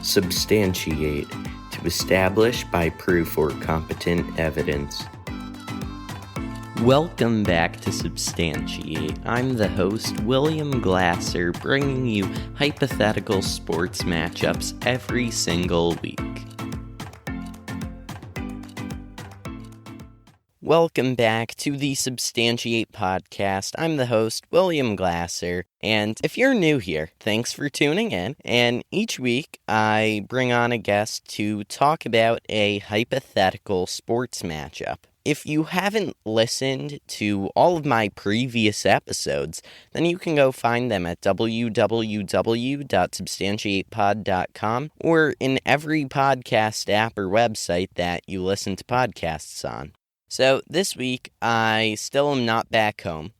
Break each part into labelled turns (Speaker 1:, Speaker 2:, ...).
Speaker 1: Substantiate, to establish by proof or competent evidence. Welcome back to Substantiate. I'm the host, William Glasser, bringing you hypothetical sports matchups every single week. Welcome back to the Substantiate podcast. I'm the host, William Glasser, and if you're new here, thanks for tuning in. And each week, I bring on a guest to talk about a hypothetical sports matchup. If you haven't listened to all of my previous episodes, then you can go find them at www.substantiatepod.com or in every podcast app or website that you listen to podcasts on. So this week, I still am not back home,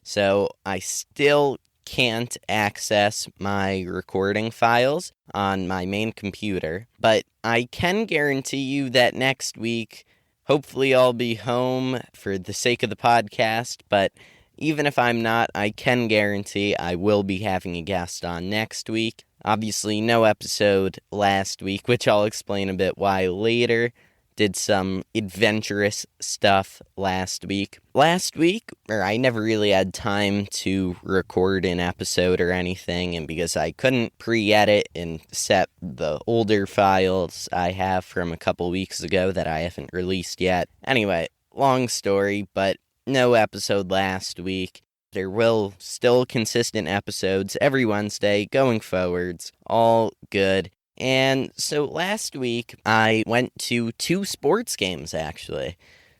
Speaker 1: so I still can't access my recording files on my main computer, but I can guarantee you that next week, hopefully I'll be home for the sake of the podcast, but even if I'm not, I can guarantee I will be having a guest on next week. Obviously, no episode last week, which I'll explain a bit why later. Did some adventurous stuff last week. I never really had time to record an episode or anything, and because I couldn't pre-edit and set the older files I have from a couple weeks ago that I haven't released yet. Anyway, long story, but no episode last week. There will still consistent episodes every Wednesday going forwards. All good. And so last week, I went to two sports games, actually.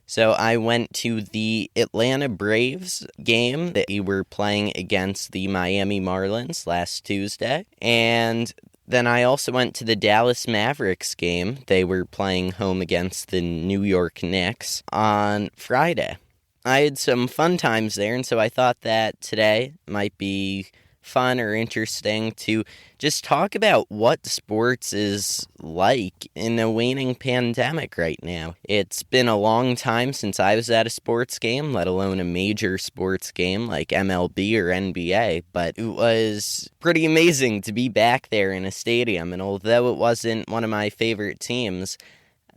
Speaker 1: So I went to the Atlanta Braves game that we were playing against the Miami Marlins last Tuesday. And then I also went to the Dallas Mavericks game. They were playing home against the New York Knicks on Friday. I had some fun times there, and so I thought that today might be fun or interesting to just talk about what sports is like in a waning pandemic right now. It's been a long time since I was at a sports game, let alone a major sports game like MLB or NBA, but it was pretty amazing to be back there in a stadium, and although it wasn't one of my favorite teams,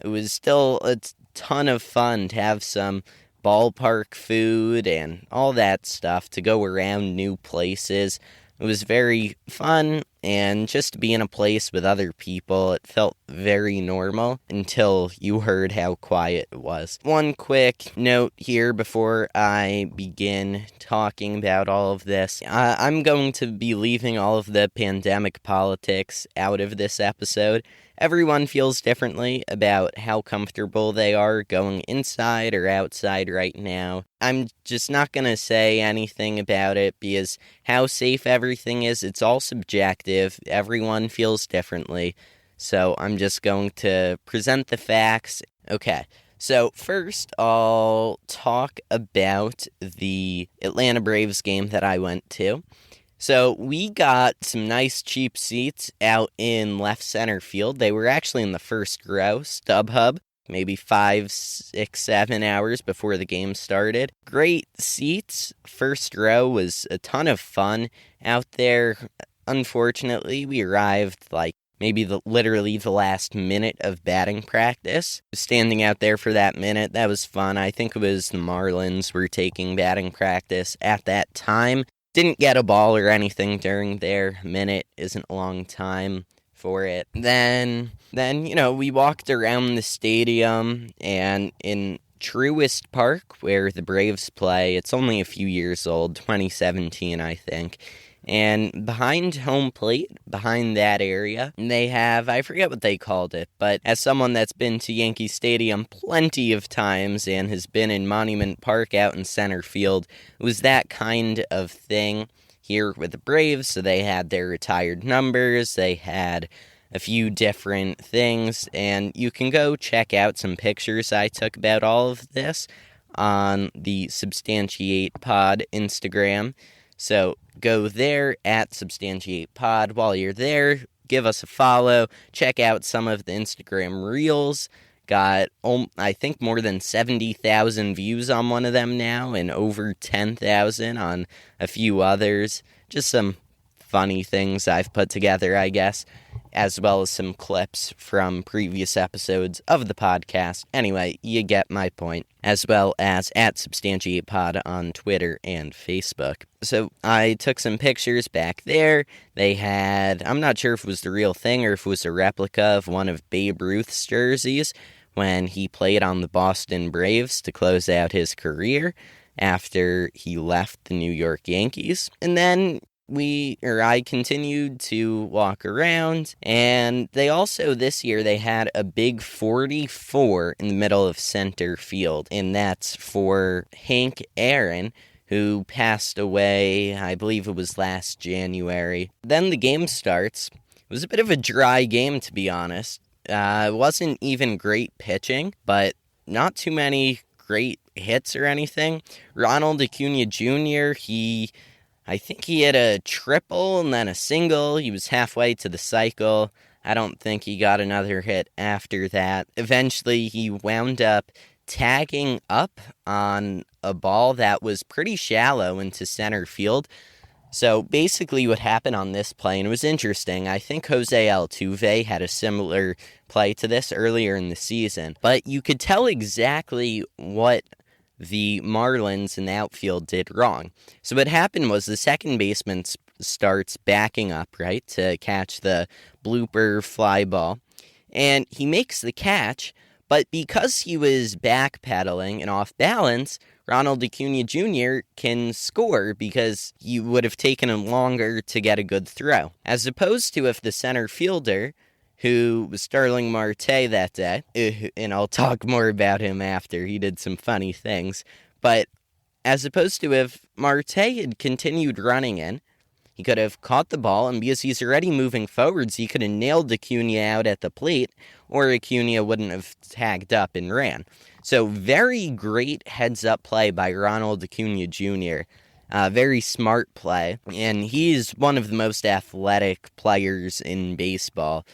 Speaker 1: it was still a ton of fun to have some ballpark food and all that stuff, to go around new places. It was very fun, and just to be in a place with other people, it felt very normal until you heard how quiet it was. One quick note here before I begin talking about all of this. I'm going to be leaving all of the pandemic politics out of this episode. Everyone feels differently about how comfortable they are going inside or outside right now. I'm just not going to say anything about it because how safe everything is, it's all subjective. Everyone feels differently. So I'm just going to present the facts. Okay. So first, I'll talk about the Atlanta Braves game that I went to. So we got some nice cheap seats out in left center field. They were actually in the first row, StubHub, maybe 5, 6, 7 hours before the game started. Great seats. First row was a ton of fun out there. Unfortunately, we arrived maybe literally the last minute of batting practice. Standing out there for that minute, that was fun. I think it was the Marlins were taking batting practice at that time. Didn't get a ball or anything during their minute. Isn't a long time for it. Then we walked around the stadium, and in Truist Park, where the Braves play, it's only a few years old, 2017, I think. And behind home plate, behind that area, they have, I forget what they called it, but as someone that's been to Yankee Stadium plenty of times and has been in Monument Park out in center field, it was that kind of thing here with the Braves. So they had their retired numbers, they had a few different things, and you can go check out some pictures I took about all of this on the Substantiate Pod Instagram. So go there at Substantiate Pod. While you're there, give us a follow. Check out some of the Instagram Reels. Got, I think, more than 70,000 views on one of them now and over 10,000 on a few others. Just some funny things I've put together, I guess. as well as some clips from previous episodes of the podcast. Anyway, you get my point, as well as at Substantiate Pod on Twitter and Facebook. So I took some pictures back there. They had, I'm not sure if it was the real thing or if it was a replica of one of Babe Ruth's jerseys when he played on the Boston Braves to close out his career after he left the New York Yankees. And then I continued to walk around, and they also, this year, they had a big 44 in the middle of center field, and that's for Hank Aaron, who passed away, I believe it was last January. Then the game starts. It was a bit of a dry game, to be honest. It wasn't even great pitching, but not too many great hits or anything. Ronald Acuna Jr., I think he hit a triple and then a single. He was halfway to the cycle. I don't think he got another hit after that. Eventually, he wound up tagging up on a ball that was pretty shallow into center field. So basically what happened on this play, and it was interesting, I think Jose Altuve had a similar play to this earlier in the season, but you could tell exactly what the Marlins in the outfield did wrong. So what happened was the second baseman starts backing up, right, to catch the blooper fly ball, and he makes the catch, but because he was backpedaling and off balance, Ronald Acuna Jr. can score because he would have taken him longer to get a good throw. As opposed to if the center fielder, who was Starling Marte that day, and I'll talk more about him after, he did some funny things, but as opposed to if Marte had continued running in, he could have caught the ball, and because he's already moving forwards, he could have nailed Acuna out at the plate, or Acuna wouldn't have tagged up and ran. So very great heads-up play by Ronald Acuna Jr., very smart play, and he's one of the most athletic players in baseball.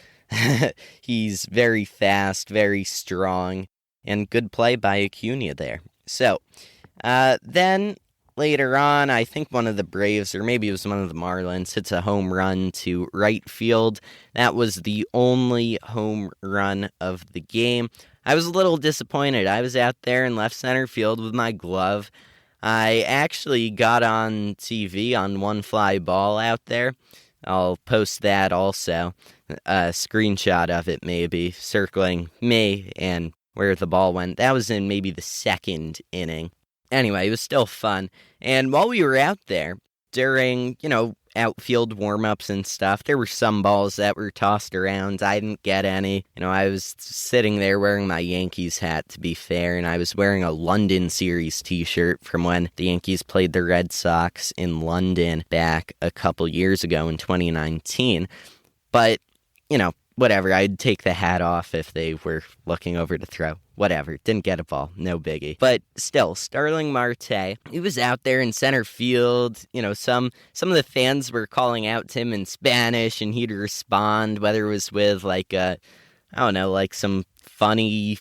Speaker 1: He's very fast, very strong, and good play by Acuna there. So, then later on, I think one of the Braves, or maybe it was one of the Marlins, hits a home run to right field. That was the only home run of the game. I was a little disappointed. I was out there in left center field with my glove. I actually got on TV on one fly ball out there. I'll post that also. A screenshot of it maybe, circling me and where the ball went. That was in maybe the second inning. Anyway, it was still fun. And while we were out there, during, outfield warm-ups and stuff, there were some balls that were tossed around. I didn't get any. I was sitting there wearing my Yankees hat, to be fair, and I was wearing a London Series t-shirt from when the Yankees played the Red Sox in London back a couple years ago in 2019. But, whatever, I'd take the hat off if they were looking over to throw. Whatever, didn't get a ball, no biggie. But still, Starling Marte, he was out there in center field. Some of the fans were calling out to him in Spanish, and he'd respond, whether it was with some funny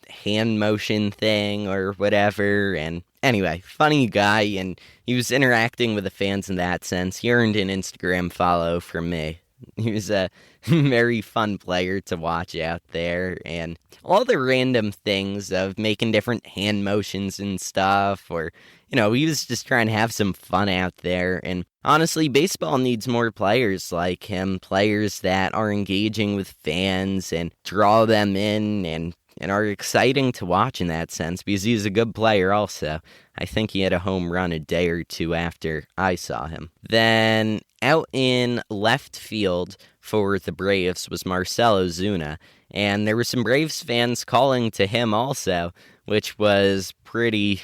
Speaker 1: hand motion thing or whatever. And anyway, funny guy, and he was interacting with the fans in that sense. He earned an Instagram follow from me. He was a very fun player to watch out there, and all the random things of making different hand motions and stuff, or, he was just trying to have some fun out there. And honestly, baseball needs more players like him, players that are engaging with fans and draw them in and are exciting to watch in that sense, because he's a good player also. I think he had a home run a day or two after I saw him. Then out in left field for the Braves was Marcell Ozuna, and there were some Braves fans calling to him also, which was pretty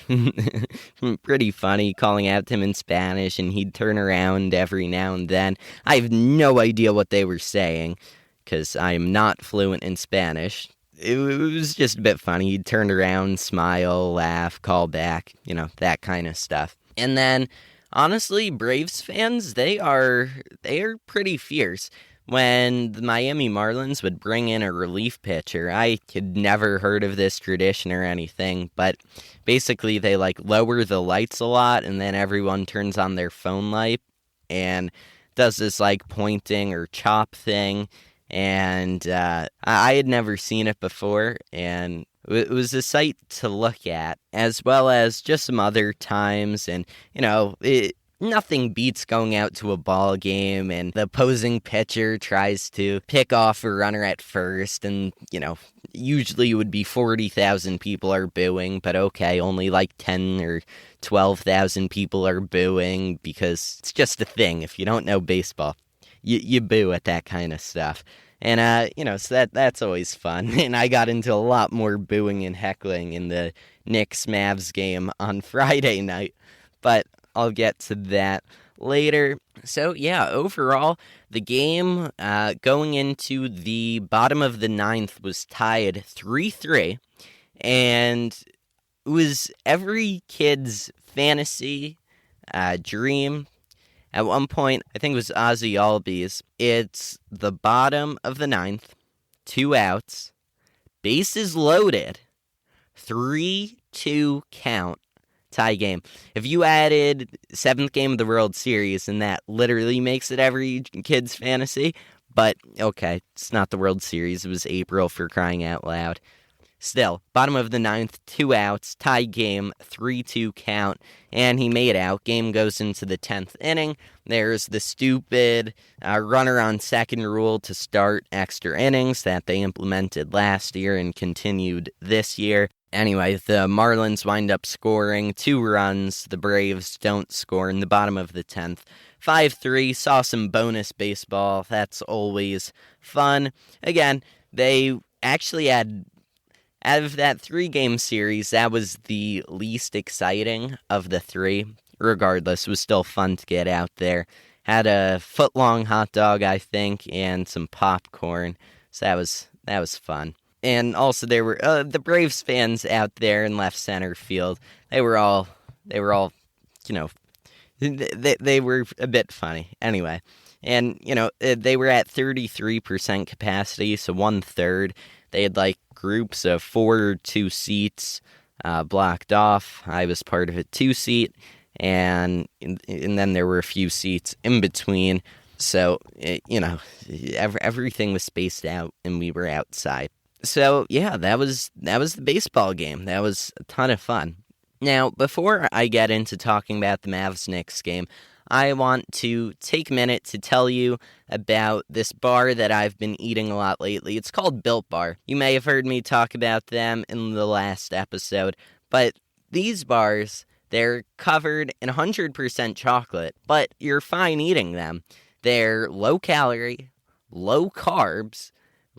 Speaker 1: funny, calling out to him in Spanish, and he'd turn around every now and then. I have no idea what they were saying, because I am not fluent in Spanish. It was just a bit funny. He'd turn around, smile, laugh, call back, that kind of stuff. And then, honestly, Braves fans, they are pretty fierce. When the Miami Marlins would bring in a relief pitcher, I had never heard of this tradition or anything, but basically they lower the lights a lot, and then everyone turns on their phone light and does this pointing or chop thing. and I had never seen it before, and it was a sight to look at, as well as just some other times, and, nothing beats going out to a ball game, and the opposing pitcher tries to pick off a runner at first, and, usually it would be 40,000 people are booing, but okay, only like 10 or 12,000 people are booing, because it's just a thing. If you don't know baseball, you boo at that kind of stuff. And, so that's always fun. And I got into a lot more booing and heckling in the Knicks-Mavs game on Friday night. But I'll get to that later. So, yeah, overall, the game going into the bottom of the ninth was tied 3-3. And it was every kid's fantasy dream. At one point, I think it was Ozzy Albies. It's the bottom of the ninth, 2 outs, bases loaded, 3-2 count, tie game. If you added 7th game of the World Series, and that literally makes it every kid's fantasy, but okay, it's not the World Series. It was April, for crying out loud. Still, bottom of the ninth, 2 outs, tie game, 3-2 count, and he made out. Game goes into the 10th inning. There's the stupid runner on second rule to start extra innings that they implemented last year and continued this year. Anyway, the Marlins wind up scoring 2 runs. The Braves don't score in the bottom of the 10th. 5-3, saw some bonus baseball. That's always fun. Again, they actually had... Out of that 3-game series, that was the least exciting of the 3. Regardless, it was still fun to get out there. Had a foot-long hot dog, I think, and some popcorn. So that was fun. And also, there were the Braves fans out there in left center field. They were all, they were a bit funny. Anyway, and they were at 33% capacity, so 1/3. They had groups of 4 or 2 seats blocked off. I was part of a 2-seat, and then there were a few seats in between. So, everything was spaced out, and we were outside. So, yeah, that was the baseball game. That was a ton of fun. Now, before I get into talking about the Mavs-Knicks game, I want to take a minute to tell you about this bar that I've been eating a lot lately. It's called Built Bar. You may have heard me talk about them in the last episode, but these bars, they're covered in 100% chocolate, but you're fine eating them. They're low calorie, low carbs,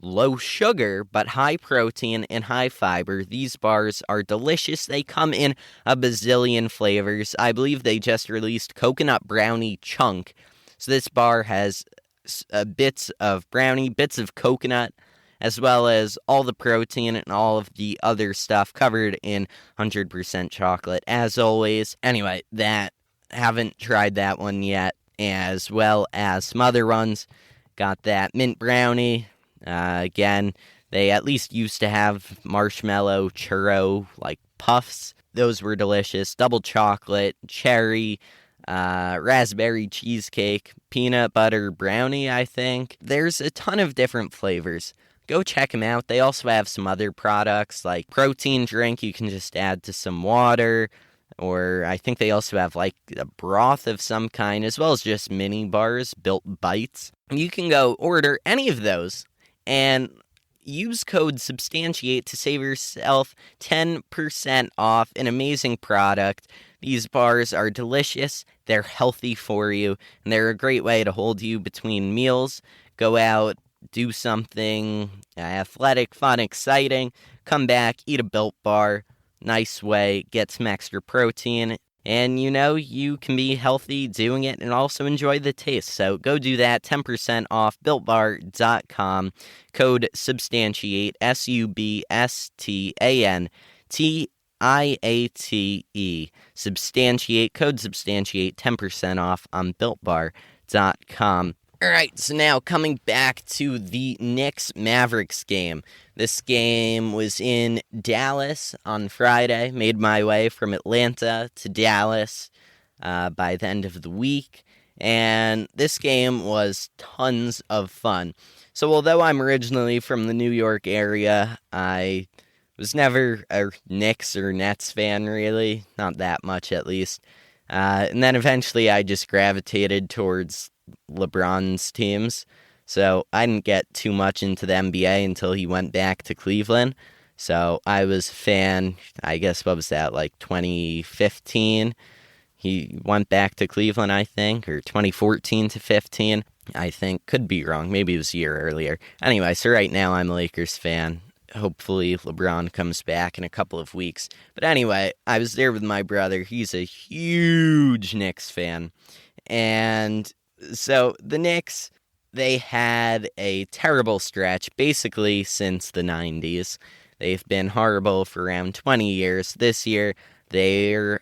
Speaker 1: low sugar, but high protein and high fiber. These bars are delicious. They come in a bazillion flavors. I believe they just released Coconut Brownie Chunk. So this bar has bits of brownie, bits of coconut, as well as all the protein and all of the other stuff covered in 100% chocolate, as always. Anyway, haven't tried that one yet, as well as some other ones. Got that mint brownie. Again, they at least used to have marshmallow churro, puffs. Those were delicious. Double chocolate, cherry, raspberry cheesecake, peanut butter brownie, I think. There's a ton of different flavors. Go check them out. They also have some other products, like protein drink you can just add to some water. Or I think they also have a broth of some kind, as well as just mini bars, Built Bites. You can go order any of those and use code Substantiate to save yourself 10% off an amazing product. These bars are delicious, they're healthy for you, and they're a great way to hold you between meals. Go out, do something athletic, fun, exciting, come back, eat a Built Bar. Nice way, get some extra protein, and you can be healthy doing it and also enjoy the taste. So go do that, 10% off, BuiltBar.com, code Substantiate, SUBSTANTIATE, Substantiate, code Substantiate, 10% off on BuiltBar.com. All right, so now coming back to the Knicks-Mavericks game. This game was in Dallas on Friday. Made my way from Atlanta to Dallas by the end of the week. and this game was tons of fun. So although I'm originally from the New York area, I was never a Knicks or Nets fan, really. Not that much, at least. And then eventually I just gravitated towards LeBron's teams. So I didn't get too much into the NBA until he went back to Cleveland. So I was a fan, I guess, what was that, like 2015? He went back to Cleveland, I think, or 2014 to 15, I think. Could be wrong. Maybe it was a year earlier. Anyway, so right now I'm a Lakers fan. Hopefully LeBron comes back in a couple of weeks. But anyway, I was there with my brother. He's a huge Knicks fan. And so the Knicks, they had a terrible stretch basically since the 90s. They've been horrible for around 20 years. This year, they're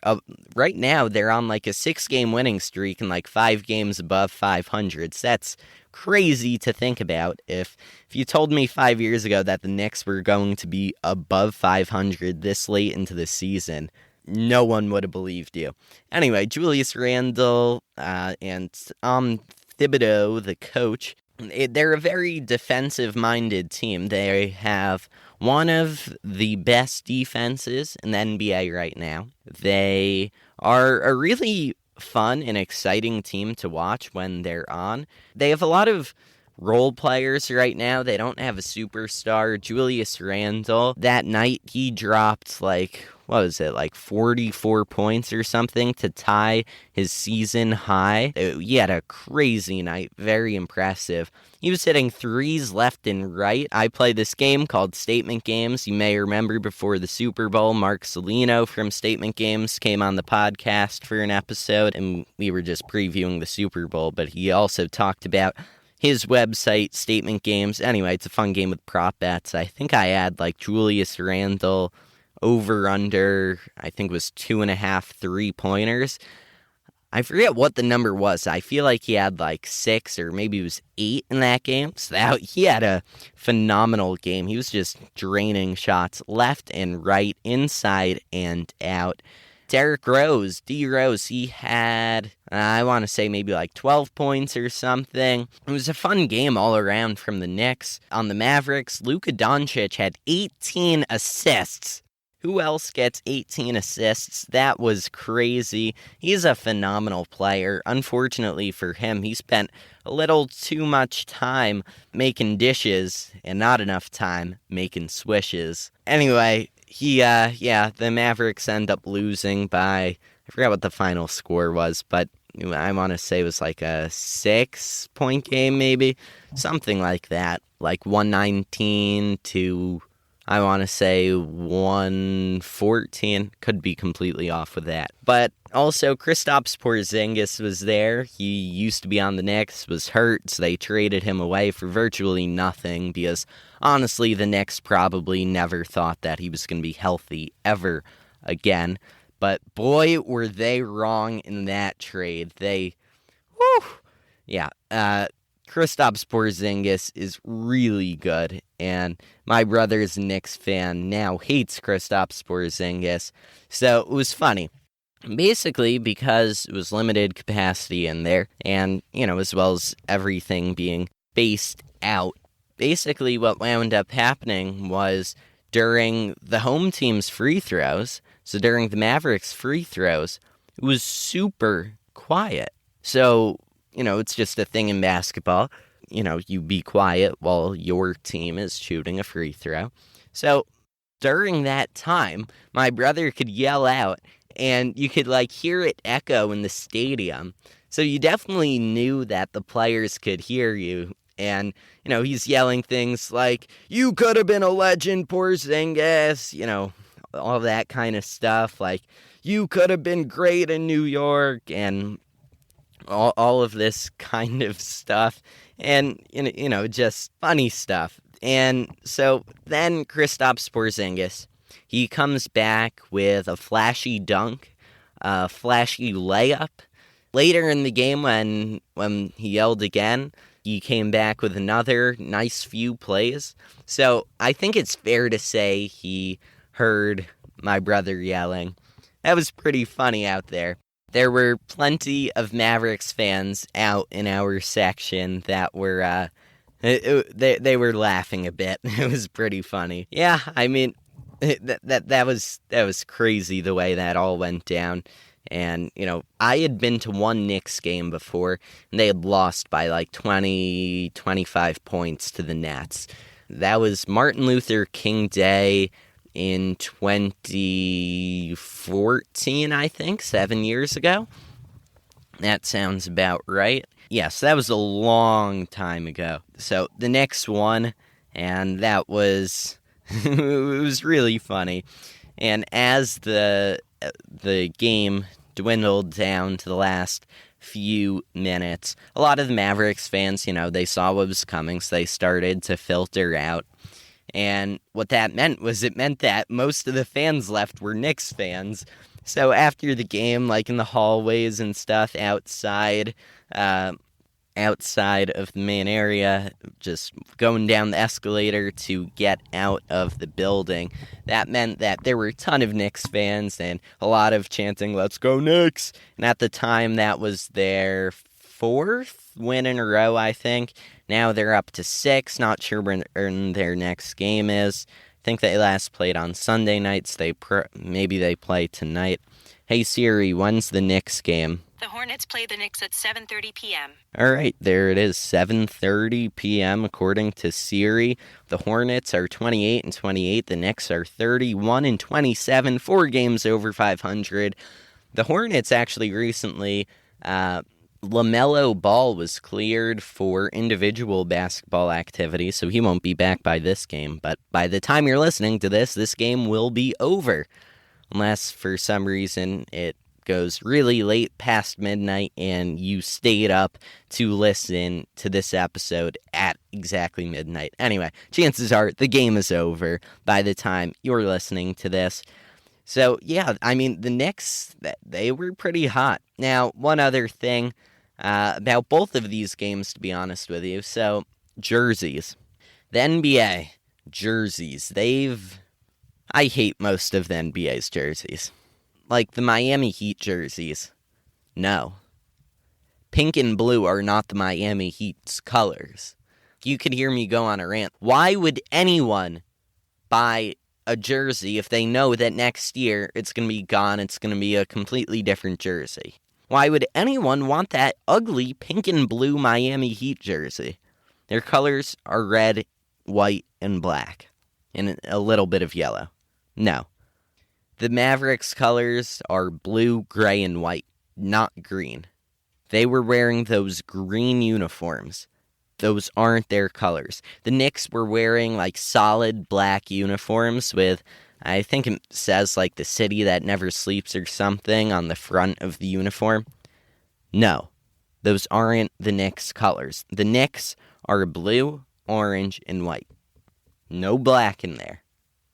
Speaker 1: right now they're on like a 6-game winning streak and like 5 games above 500. So that's crazy to think about. If you told me 5 years ago that the Knicks were going to be above 500 this late into the season, no one would have believed you. Anyway, Julius Randle and Thibodeau, the coach, they're a very defensive-minded team. They have one of the best defenses in the NBA right now. They are a really fun and exciting team to watch when they're on. They have a lot of role players right now. They don't have a superstar. Julius Randle, that night he dropped like 44 points or something to tie his season high. He had a crazy night, very impressive. He was hitting threes left and right. I play this game called Statement Games. You may remember before the Super Bowl, Mark Salino from Statement Games came on the podcast for an episode, and we were just previewing the Super Bowl, but he also talked about his website, Statement Games. Anyway, it's a fun game with prop bets. I think I had like Julius Randle over under, I think it was 2.5 3-pointers. I forget what the number was. I feel like he had like 6 or maybe it was 8 in that game. So he had a phenomenal game. He was just draining shots left and right, inside and out. Derrick Rose, D. Rose, he had, I want to say maybe like 12 points or something. It was a fun game all around from the Knicks. On the Mavericks, Luka Doncic had 18 assists. Who else gets 18 assists? That was crazy. He's a phenomenal player. Unfortunately for him, he spent a little too much time making dishes and not enough time making swishes. Anyway, the Mavericks end up losing by, I forgot what the final score was, but I want to say it was like a 6-point game maybe, something like that, like 119 to, I want to say 114, could be completely off with that. But also, Kristaps Porzingis was there. He used to be on the Knicks, was hurt, so they traded him away for virtually nothing because, honestly, the Knicks probably never thought that he was going to be healthy ever again. But boy, were they wrong in that trade. Kristaps Porzingis is really good, and my brother's a Knicks fan, now hates Kristaps Porzingis, so it was funny. Basically, because it was limited capacity in there, and, as well as everything being spaced out, basically what wound up happening was during the home team's free throws, so during the Mavericks' free throws, it was super quiet. So, it's just a thing in basketball. You be quiet while your team is shooting a free throw. So during that time, my brother could yell out, and you could hear it echo in the stadium. So you definitely knew that the players could hear you. And, he's yelling things like, "You could have been a legend, Porzingis," all that kind of stuff. Like, "You could have been great in New York," and all of this kind of stuff. And, just funny stuff. And so then Kristaps Porzingis, he comes back with a flashy dunk, a flashy layup. Later in the game when he yelled again, he came back with another nice few plays. So I think it's fair to say he heard my brother yelling. That was pretty funny out there. There were plenty of Mavericks fans out in our section that were, they were laughing a bit. It was pretty funny. Yeah, I mean, that was crazy the way that all went down. And, I had been to one Knicks game before, and they had lost by like 20, 25 points to the Nets. That was Martin Luther King Day in 2014, I think, 7 years ago. That sounds about right. Yes, that was a long time ago. So the Knicks won, and that was it was really funny. And as the game dwindled down to the last few minutes, a lot of the Mavericks fans, they saw what was coming, so they started to filter out. And what that meant was it meant that most of the fans left were Knicks fans. So after the game, like in the hallways and stuff outside of the main area, just going down the escalator to get out of the building, that meant that there were a ton of Knicks fans and a lot of chanting, "Let's go Knicks!" And at the time, that was their 4th win in a row, I think. Now they're up to 6. Not sure when their next game is. I think they last played on Sunday nights. Maybe they play tonight. Hey Siri, when's the Knicks game?
Speaker 2: The Hornets play the Knicks at 7:30 p.m.
Speaker 1: All right, there it is, 7:30 p.m. according to Siri. The Hornets are 28-28. The Knicks are 31-27. 4 games over 500. The Hornets actually recently, LaMelo Ball was cleared for individual basketball activities, so he won't be back by this game. But by the time you're listening to this game will be over. Unless, for some reason, it goes really late past midnight and you stayed up to listen to this episode at exactly midnight. Anyway, chances are the game is over by the time you're listening to this. So, yeah, I mean, the Knicks, they were pretty hot. Now, one other thing about both of these games, to be honest with you. So, jerseys. The NBA, jerseys. I hate most of the NBA's jerseys. Like the Miami Heat jerseys. No. Pink and blue are not the Miami Heat's colors. You could hear me go on a rant. Why would anyone buy a jersey if they know that next year it's going to be gone, it's going to be a completely different jersey? Why would anyone want that ugly pink and blue Miami Heat jersey? Their colors are red, white, and black, and a little bit of yellow. No. The Mavericks colors are blue, gray, and white, not green. They were wearing those green uniforms. Those aren't their colors. The Knicks were wearing like solid black uniforms with, I think it says like the city that never sleeps or something on the front of the uniform. No, those aren't the Knicks colors. The Knicks are blue, orange, and white. No black in there.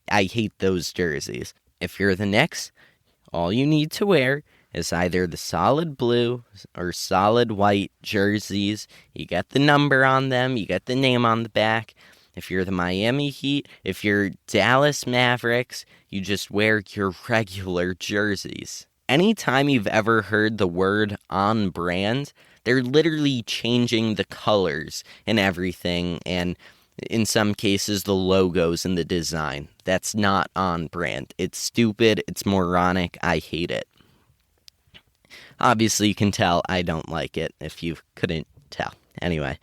Speaker 1: I hate those jerseys. If you're the Knicks, all you need to wear is either the solid blue or solid white jerseys. You get the number on them, you get the name on the back. If you're the Miami Heat, if you're Dallas Mavericks, you just wear your regular jerseys. Anytime you've ever heard the word on brand, they're literally changing the colors and everything, and in some cases, the logos and the design. That's not on brand. It's stupid. It's moronic. I hate it. Obviously, you can tell I don't like it if you couldn't tell. Anyway.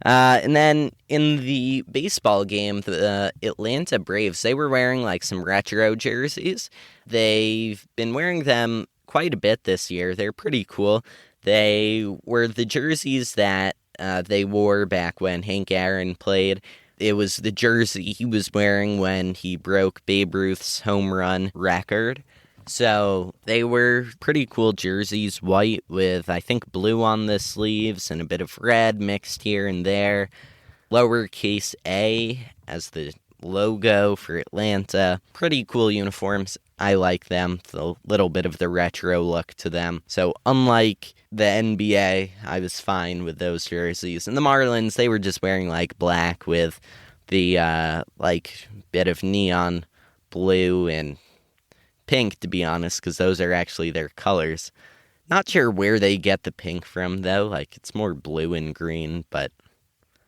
Speaker 1: And then in the baseball game, the Atlanta Braves, they were wearing like some retro jerseys. They've been wearing them quite a bit this year. They're pretty cool. They were the jerseys that they wore back when Hank Aaron played. It was the jersey he was wearing when he broke Babe Ruth's home run record. So they were pretty cool jerseys, white with, I think, blue on the sleeves and a bit of red mixed here and there. Lowercase a as the logo for Atlanta. Pretty cool uniforms. I like them. A little bit of the retro look to them. So unlike the NBA, I was fine with those jerseys. And the Marlins, they were just wearing like black with the like bit of neon blue and pink, to be honest, because those are actually their colors. Not sure where they get the pink from, though. Like, it's more blue and green, but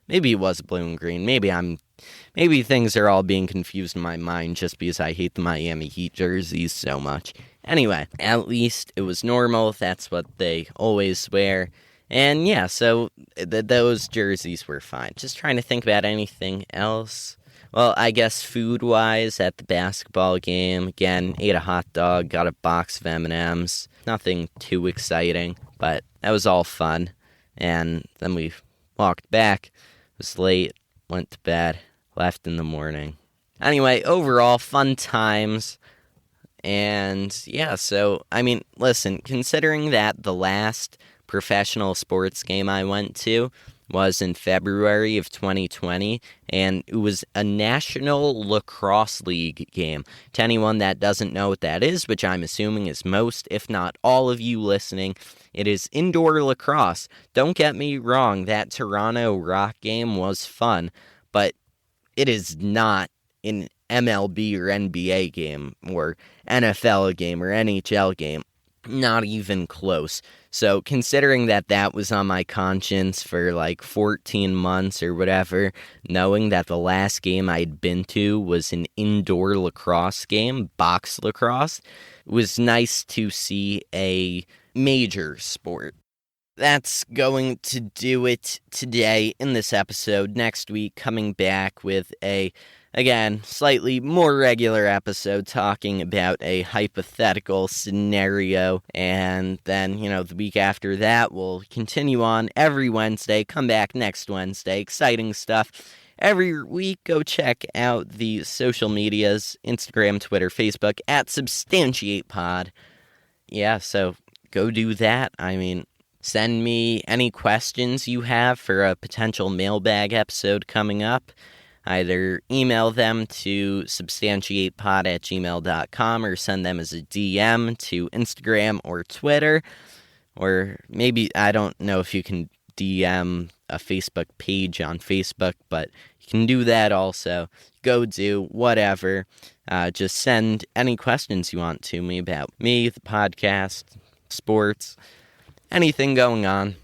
Speaker 1: maybe it was blue and green. Maybe things are all being confused in my mind just because I hate the Miami Heat jerseys so much. Anyway, at least it was normal. That's what they always wear. And yeah, so those jerseys were fine. Just trying to think about anything else. Well, I guess food-wise, at the basketball game, again, ate a hot dog, got a box of M&Ms. Nothing too exciting, but that was all fun. And then we walked back. It was late, went to bed, left in the morning. Anyway, overall, fun times. And yeah, so, I mean, listen, considering that the last professional sports game I went to was in February of 2020, and it was a National Lacrosse League game. To anyone that doesn't know what that is, which I'm assuming is most, if not all of you listening, it is indoor lacrosse. Don't get me wrong, that Toronto Rock game was fun, but it is not an MLB or NBA game or NFL game or NHL game. Not even close. So considering that was on my conscience for like 14 months or whatever, knowing that the last game I'd been to was an indoor lacrosse game, box lacrosse, it was nice to see a major sport. That's going to do it today in this episode. Next week, coming back with again, slightly more regular episode talking about a hypothetical scenario. And then, the week after that, we'll continue on every Wednesday. Come back next Wednesday. Exciting stuff. Every week, go check out the social medias, Instagram, Twitter, Facebook, at Substantiate Pod. Yeah, so go do that. I mean, send me any questions you have for a potential mailbag episode coming up. Either email them to substantiatepod@gmail.com or send them as a DM to Instagram or Twitter. Or maybe, I don't know if you can DM a Facebook page on Facebook, but you can do that also. Go do whatever. Just send any questions you want to me about me, the podcast, sports, anything going on.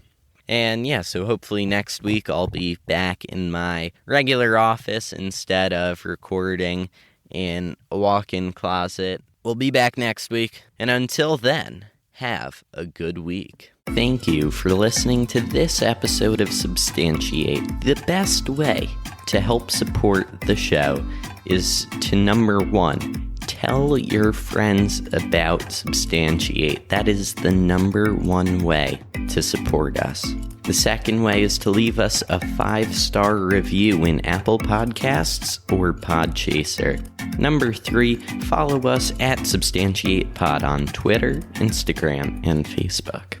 Speaker 1: And yeah, so hopefully next week I'll be back in my regular office instead of recording in a walk-in closet. We'll be back next week, and until then, have a good week. Thank you for listening to this episode of Substantiate. The best way to help support the show is to, number one, tell your friends about Substantiate. That is the number one way to support us. The second way is to leave us a 5-star review in Apple Podcasts or Podchaser. Number 3, follow us at Substantiate Pod on Twitter, Instagram, and Facebook.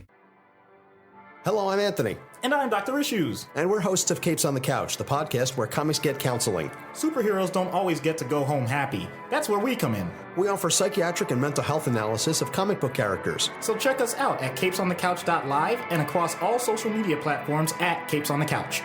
Speaker 3: Hello, I'm Anthony.
Speaker 4: And I'm Dr. Issues.
Speaker 3: And we're hosts of Capes on the Couch, the podcast where comics get counseling.
Speaker 4: Superheroes don't always get to go home happy. That's where we come in.
Speaker 3: We offer psychiatric and mental health analysis of comic book characters.
Speaker 4: So check us out at capesonthecouch.live and across all social media platforms at Capes on the Couch.